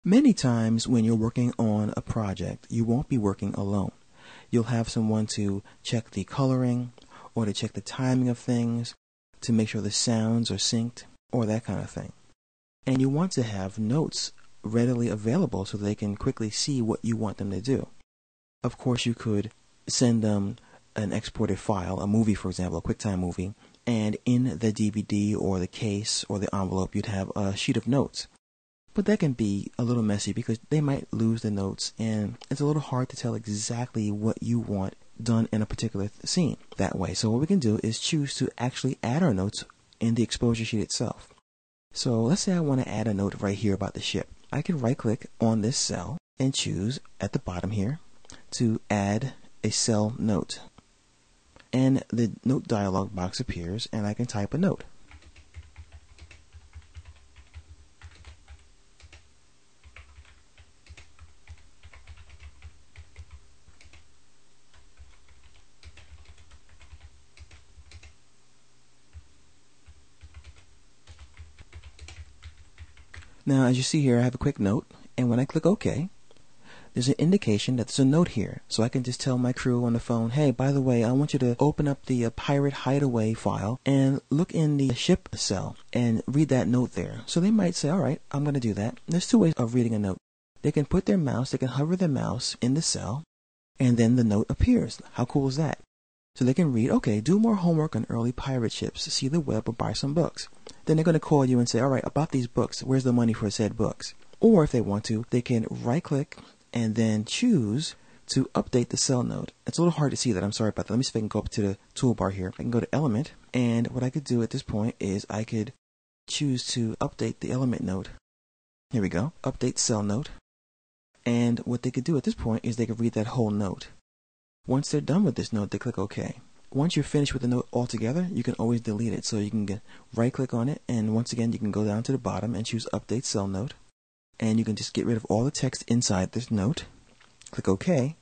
Many times when you're working on a project, you won't be working alone. You'll have someone to check the coloring or to check the timing of things, to make sure the sounds are synced, or that kind of thing. And you want to have notes readily available so they can quickly see what you want them to do. Of course, you could send them an exported file, a movie, for example, a QuickTime movie, and in the DVD or the case or the envelope, you'd have a sheet of notes. But that can be a little messy because they might lose the notes, and it's a little hard to tell exactly what you want done in a particular scene that way. So what we can do is choose to actually add our notes in the exposure sheet itself. So let's say I want to add a note right here about the ship. I can right-click on this cell and choose at the bottom here to add a cell note. And the note dialog box appears, and I can type a note. Now, as you see here, I have a quick note, and when I click OK, there's an indication that there's a note here. So I can just tell my crew on the phone, hey, by the way, I want you to open up the pirate hideaway file and look in the ship cell and read that note there. So they might say, all right, I'm going to do that. There's two ways of reading a note. They can put their mouse, they can hover their mouse in the cell, and then the note appears. How cool is that? So they can read, okay, do more homework on early pirate ships, see the web, or buy some books. Then they're going to call you and say, all right, about these books, where's the money for said books? Or if they want to, they can right-click and then choose to update the cell note. It's a little hard to see that. I'm sorry about that. Let me see if I can go up to the toolbar here. I can go to Element, and what I could do at this point is I could choose to update the element note. Here we go. Update cell note. And what they could do at this point is they could read that whole note. Once they're done with this note, they click OK. Once you're finished with the note altogether, you can always delete it. So you can right-click on it, and once again, you can go down to the bottom and choose Update Cell Note. And you can just get rid of all the text inside this note. Click OK,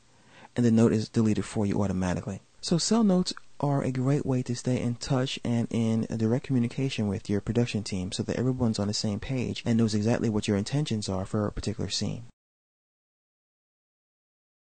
and the note is deleted for you automatically. So cell notes are a great way to stay in touch and in a direct communication with your production team so that everyone's on the same page and knows exactly what your intentions are for a particular scene.